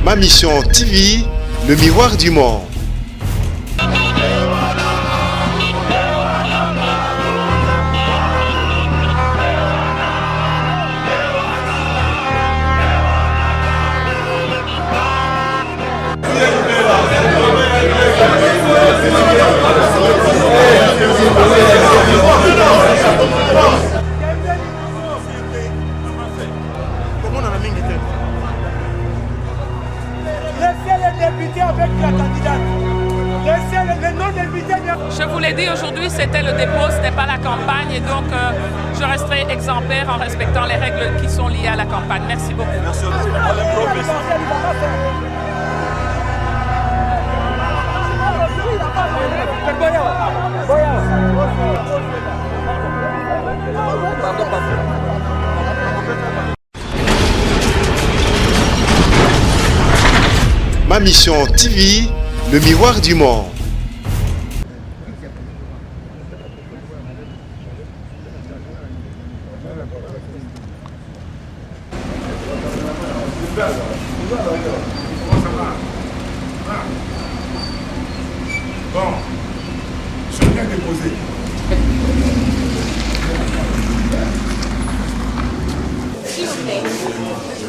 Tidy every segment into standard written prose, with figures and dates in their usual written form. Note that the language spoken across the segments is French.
Ma Mission TV, le miroir du monde. Je vous l'ai dit, aujourd'hui c'était le dépôt, ce n'était pas la campagne et donc je resterai exemplaire en respectant les règles qui sont liées à la campagne. Merci beaucoup. Merci. Ma Mission TV, le miroir du monde. Bon, je viens déposer.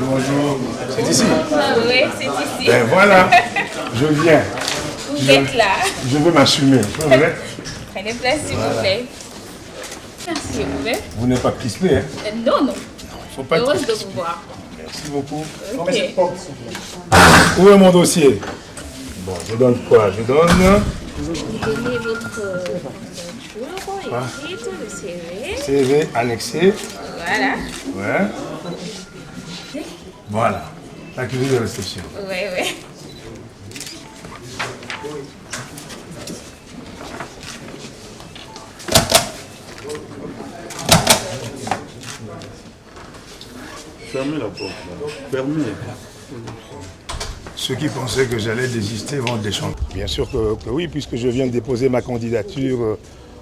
Bonjour. C'est ici? Oui, c'est ici. Ben voilà, je viens. Vous êtes là. Je veux m'assumer. Prenez place, s'il vous plaît. Merci, vous voulez? Vous n'êtes pas crispé, hein? Non, non. Faut pas être Heureuse de crispé. vous voir. Merci beaucoup. Ok. Où est mon dossier? Bon, je donne quoi? Je donne Vous donnez votre candidature écrite, le CV. CV annexé. Voilà. Ouais. Voilà. L'accusé de réception. Oui, oui. Fermez la porte, là. Fermez. Ceux qui pensaient que j'allais désister vont déchanter. Bien sûr que oui, puisque je viens de déposer ma candidature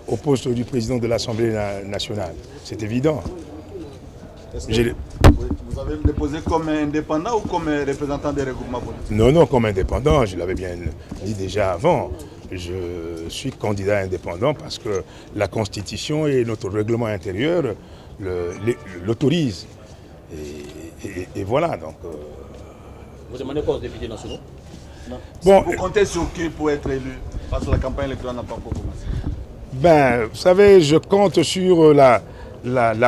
au poste du président de l'Assemblée nationale. C'est évident. Vous avez déposé comme indépendant ou comme représentant des regroupements politiques? Non, non, comme indépendant, je l'avais bien dit déjà avant. Je suis candidat indépendant parce que la Constitution et notre règlement intérieur l'autorisent. Et voilà, donc... Vous demandez quoi aux députés nationaux? Bon, Vous comptez sur qui pour être élu? Parce que la campagne électorale n'a pas encore commencé. Ben, vous savez, je compte sur la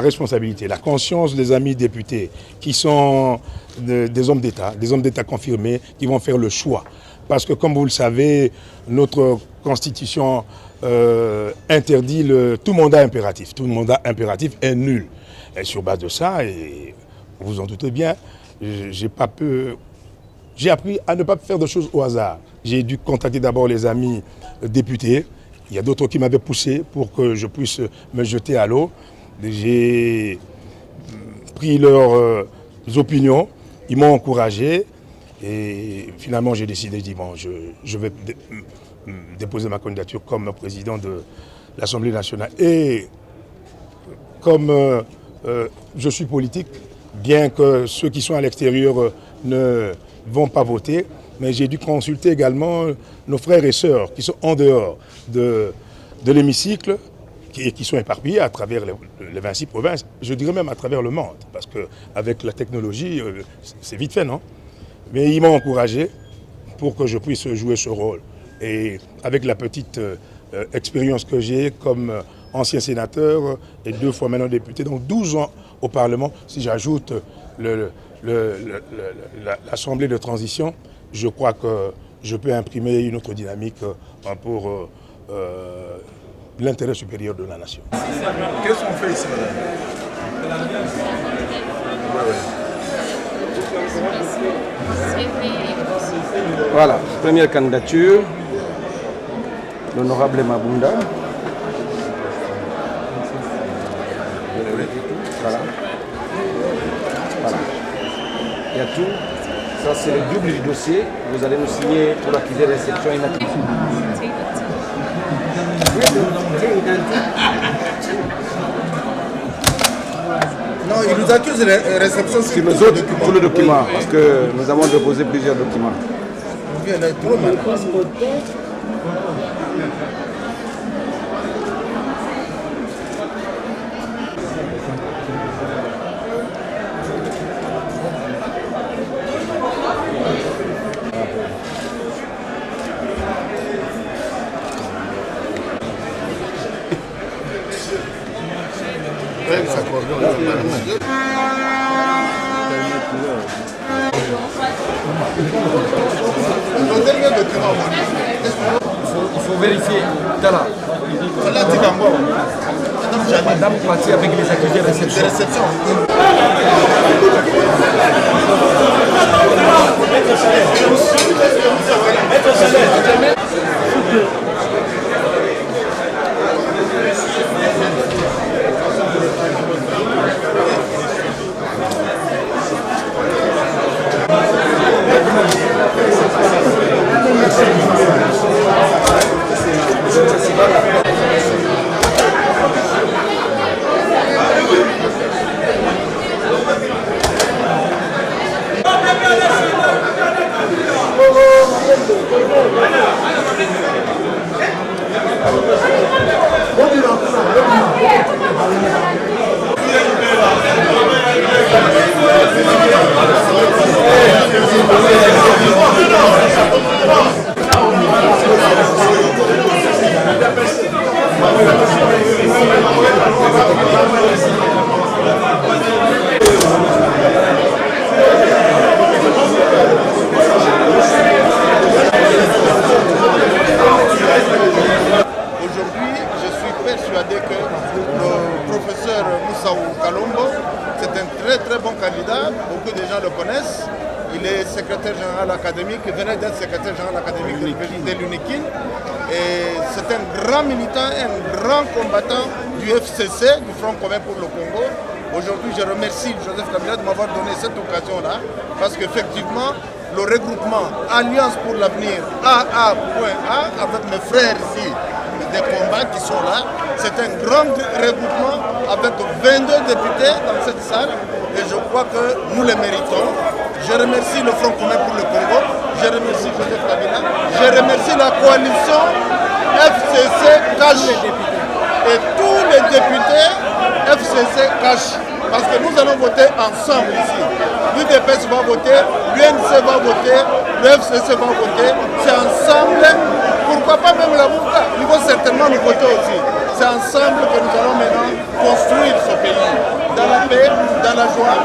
responsabilité, la conscience des amis députés qui sont des hommes d'État confirmés, qui vont faire le choix. Parce que comme vous le savez, notre Constitution interdit tout mandat impératif. Tout mandat impératif est nul. Et sur base de ça, et vous vous en doutez bien, j'ai appris à ne pas faire de choses au hasard. J'ai dû contacter d'abord les amis députés. Il y a d'autres qui m'avaient poussé pour que je puisse me jeter à l'eau. J'ai pris leurs opinions, ils m'ont encouragé et finalement j'ai décidé, je dis bon, je vais déposer ma candidature comme président de l'Assemblée nationale. Et comme je suis politique, bien que ceux qui sont à l'extérieur ne vont pas voter, mais j'ai dû consulter également nos frères et sœurs qui sont en dehors de l'hémicycle et qui sont éparpillés à travers les 26 provinces, je dirais même à travers le monde, parce qu'avec la technologie, c'est vite fait, non? Mais ils m'ont encouragé pour que je puisse jouer ce rôle. Et avec la petite expérience que j'ai comme ancien sénateur et 2 fois maintenant député, donc 12 ans au Parlement, si j'ajoute l'Assemblée de transition, je crois que je peux imprimer une autre dynamique pour l'intérêt supérieur de la nation. Qu'est-ce qu'on fait ici, madame? Voilà, première candidature, l'honorable Mabunda. Voilà. Voilà. Il y a tout. Ça, c'est le double du dossier. Vous allez nous signer pour l'accusé de réception inactive. Non, il nous accuse de réception sur les autres, tous les documents, parce que nous avons déposé plusieurs documents. Il y en a trop, madame. Il faut vérifier. Tala. Madame partie avec les accusés de réception. Très bon candidat, beaucoup de gens le connaissent. Il est secrétaire général académique, il venait d'être secrétaire général académique de l'UNIKIN. Et c'est un grand militant, un grand combattant du FCC, du Front commun pour le Congo. Aujourd'hui, je remercie Joseph Kabila de m'avoir donné cette occasion-là, parce qu'effectivement, le regroupement Alliance pour l'avenir AA.A, avec mes frères ici, des combats qui sont là, c'est un grand regroupement avec 22 députés dans cette salle. Et je crois que nous les méritons. Je remercie le Front commun pour le Congo, je remercie Joseph Kabila, je remercie la coalition FCC-CACH et tous les députés FCC-CACH, parce que nous allons voter ensemble ici. L'UDPS va voter, l'UNC va voter, le FCC va voter, c'est ensemble. Pourquoi pas même la Mouka? Ils vont certainement nous voter aussi. C'est ensemble que nous allons maintenant construire ce pays, dans la paix, dans la joie,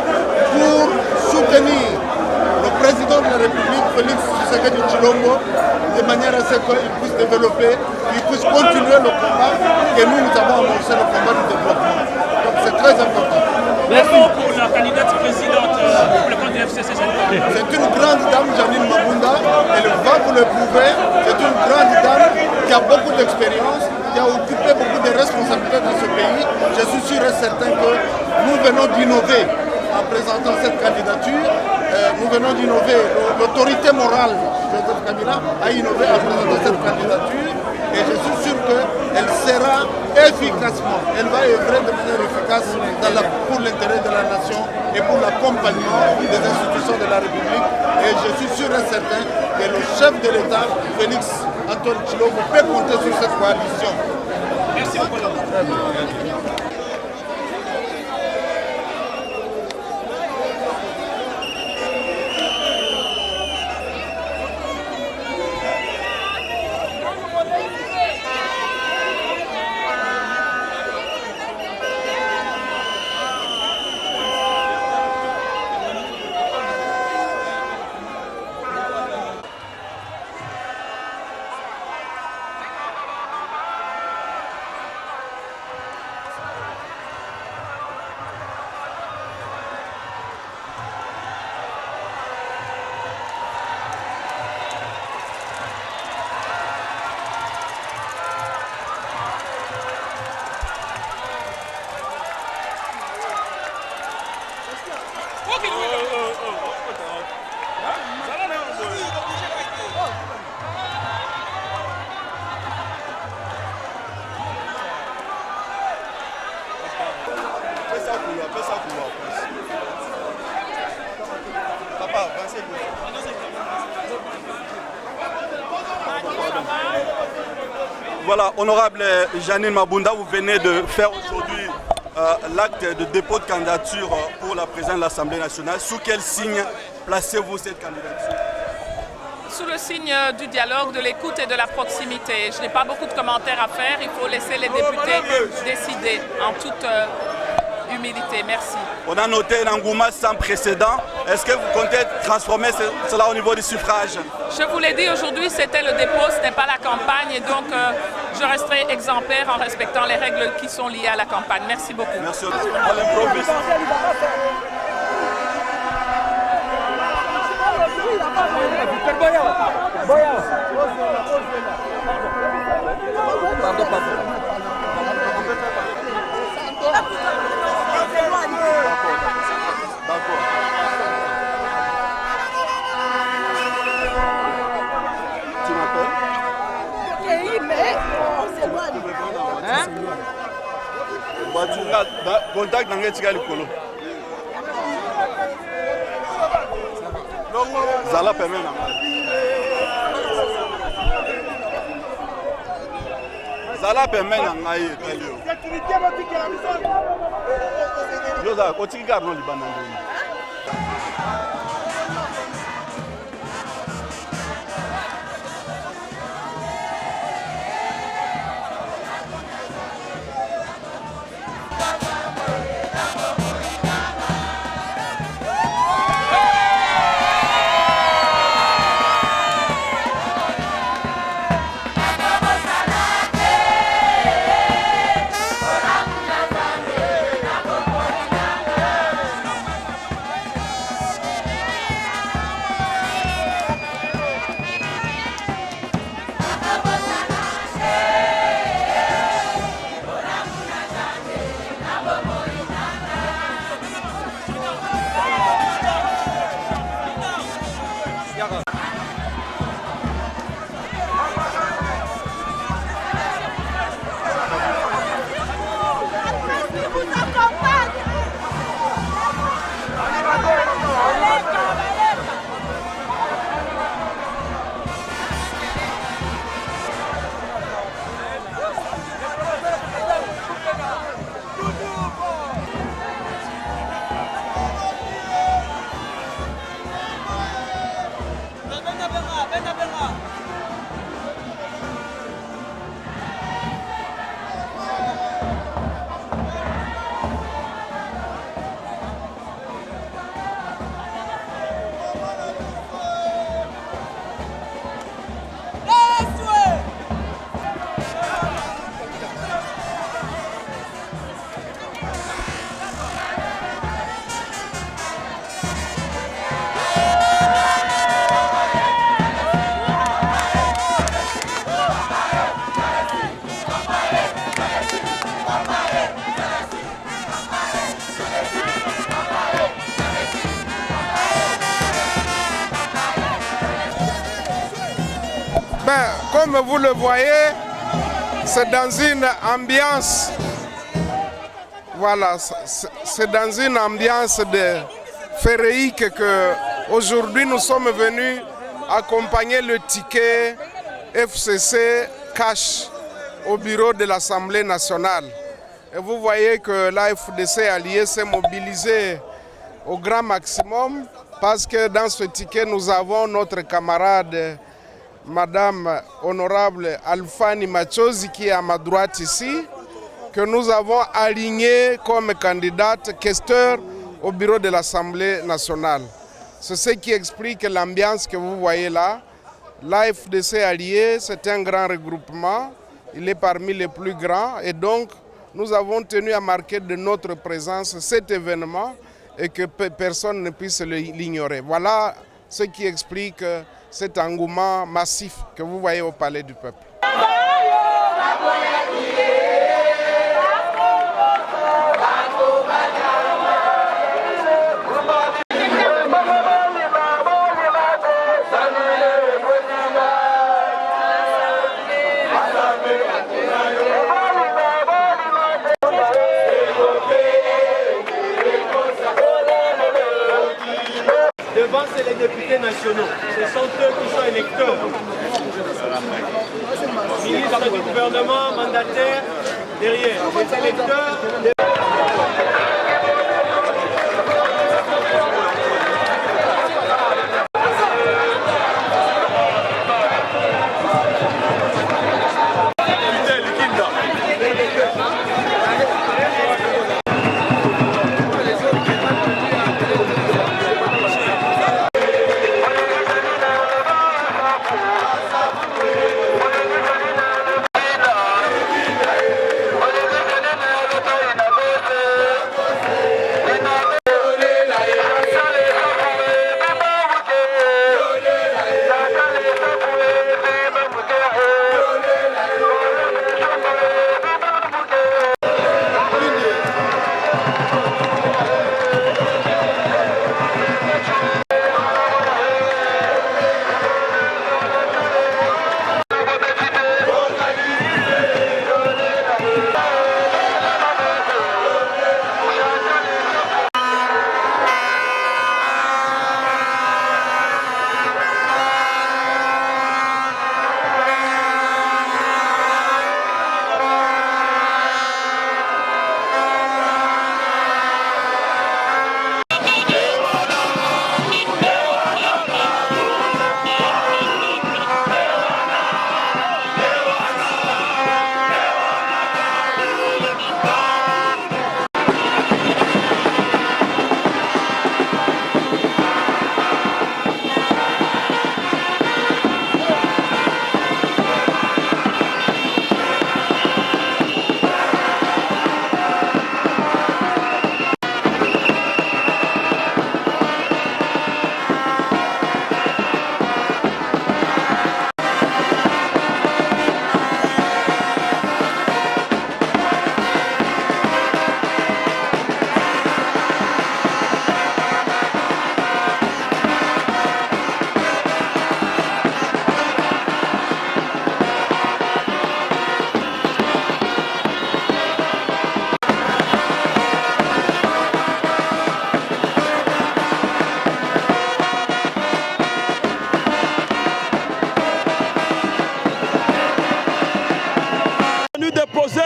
pour soutenir le président de la République, Félix Tshisekedi Tshilombo, de manière à ce qu'il puisse développer, qu'il puisse continuer le combat que nous avons amorcé, le combat du développement. Donc c'est très important. Merci pour la candidate présidente pour le compte du FCC. C'est une grande dame, Janine Mabunda, elle va vous le prouver. C'est une grande dame qui a beaucoup d'expérience, qui a occupé beaucoup de responsabilités dans ce pays. Je suis sûr et certain que nous venons d'innover en présentant cette candidature. Nous venons d'innover. L'autorité morale, Joseph Kabila, a innové en présentant cette candidature. Et je suis sûr qu'elle sera efficacement, elle va œuvrer de manière efficace pour l'intérêt de la nation et pour l'accompagnement des institutions de la République. Et je suis sûr et certain que le chef de l'État, Félix Antoine Tshilombo, peut compter sur cette coalition. Merci beaucoup. Voilà, honorable Janine Mabunda, vous venez de faire aujourd'hui l'acte de dépôt de candidature pour la présidence de l'Assemblée nationale. Sous quel signe placez-vous cette candidature? Sous le signe du dialogue, de l'écoute et de la proximité. Je n'ai pas beaucoup de commentaires à faire, il faut laisser les députés décider en toute humilité. Merci. On a noté un engouement sans précédent. Est-ce que vous comptez transformer cela au niveau du suffrage? Je vous l'ai dit, aujourd'hui c'était le dépôt, ce n'est pas la campagne et donc je resterai exemplaire en respectant les règles qui sont liées à la campagne. Merci beaucoup. Merci. À l'improviste. Contact dans le colo. Zala permet Zala permet Comme vous le voyez, c'est dans une ambiance, voilà, c'est dans une ambiance de féerique que aujourd'hui nous sommes venus accompagner le ticket FCC cash au bureau de l'Assemblée nationale. Et vous voyez que la FDC alliée s'est mobilisée au grand maximum parce que dans ce ticket nous avons notre camarade Madame Honorable Alfani Machozi qui est à ma droite ici, que nous avons aligné comme candidate questeur au bureau de l'Assemblée nationale. C'est ce qui explique l'ambiance que vous voyez là. L'AFDC allié, c'est un grand regroupement, il est parmi les plus grands et donc nous avons tenu à marquer de notre présence cet événement et que personne ne puisse l'ignorer. Voilà ce qui explique cet engouement massif que vous voyez au Palais du Peuple. Devant, c'est les députés nationaux. Ce sont eux qui sont électeurs. Ministre du gouvernement, mandataire, derrière. Les électeurs.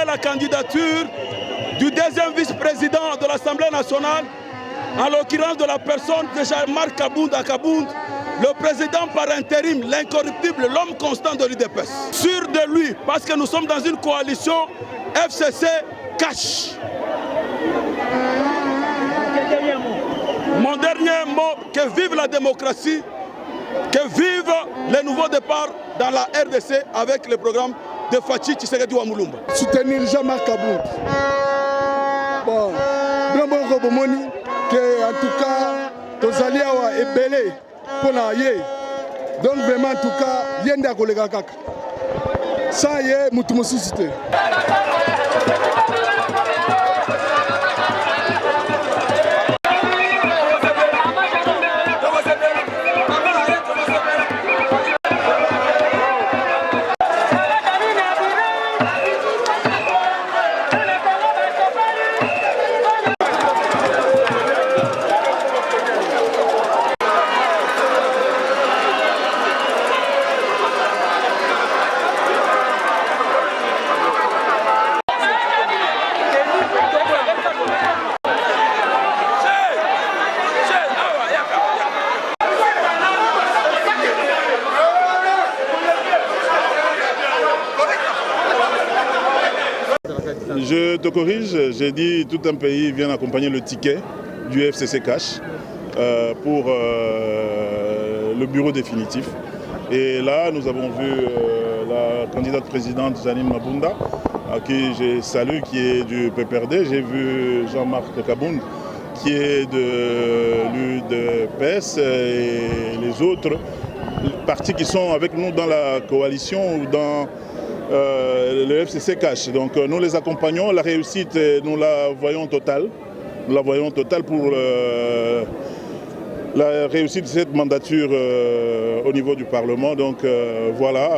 La candidature du deuxième vice-président de l'Assemblée nationale, en l'occurrence de la personne de Jean-Marc Kabound à Kabound, le président par intérim, l'incorruptible, l'homme constant de l'UDPS. Sûr de lui, parce que nous sommes dans une coalition FCC-Cash. Mon dernier mot, que vive la démocratie, que vive le nouveau départ dans la RDC avec le programme de Fachi Tshisekedi wa Mulumba. Soutenir Jean-Marc Kabound. Bon, bien bon que en tout cas, tozali awa ebele pour na ye. Donc vraiment en tout cas, yenda kolega kaka. Sans ye mutu mosusu te. Je te corrige, j'ai dit tout un pays vient accompagner le ticket du FCC Cash pour le bureau définitif. Et là, nous avons vu la candidate présidente Janine Mabunda, à qui j'ai salué, qui est du PPRD. J'ai vu Jean-Marc Kabound, qui est de l'UDPS, et les autres partis qui sont avec nous dans la coalition ou dans le FCC Cash. Donc nous les accompagnons, la réussite nous la voyons totale. Nous la voyons totale pour la réussite de cette mandature au niveau du Parlement. Donc voilà,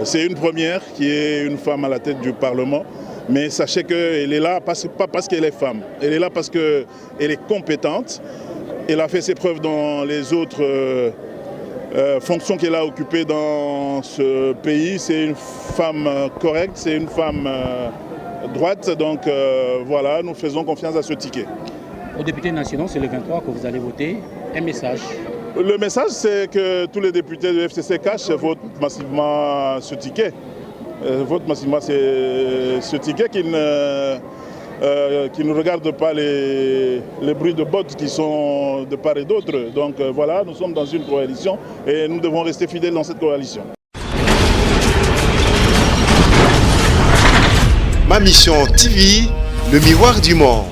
c'est une première qui est une femme à la tête du Parlement. Mais sachez qu'elle est là, pas parce qu'elle est femme, elle est là parce qu'elle est compétente. Elle a fait ses preuves dans les autres fonction qu'elle a occupée dans ce pays. C'est une femme correcte, c'est une femme droite. Donc voilà, nous faisons confiance à ce ticket. Aux députés nationaux, c'est le 23 que vous allez voter. Un message. Le message, c'est que tous les députés de FCC Cash votent massivement ce ticket. Votent massivement ce ticket qui ne regarde pas les bruits de bottes qui sont de part et d'autre. Donc voilà, nous sommes dans une coalition et nous devons rester fidèles dans cette coalition. Ma Mission TV, le miroir du monde.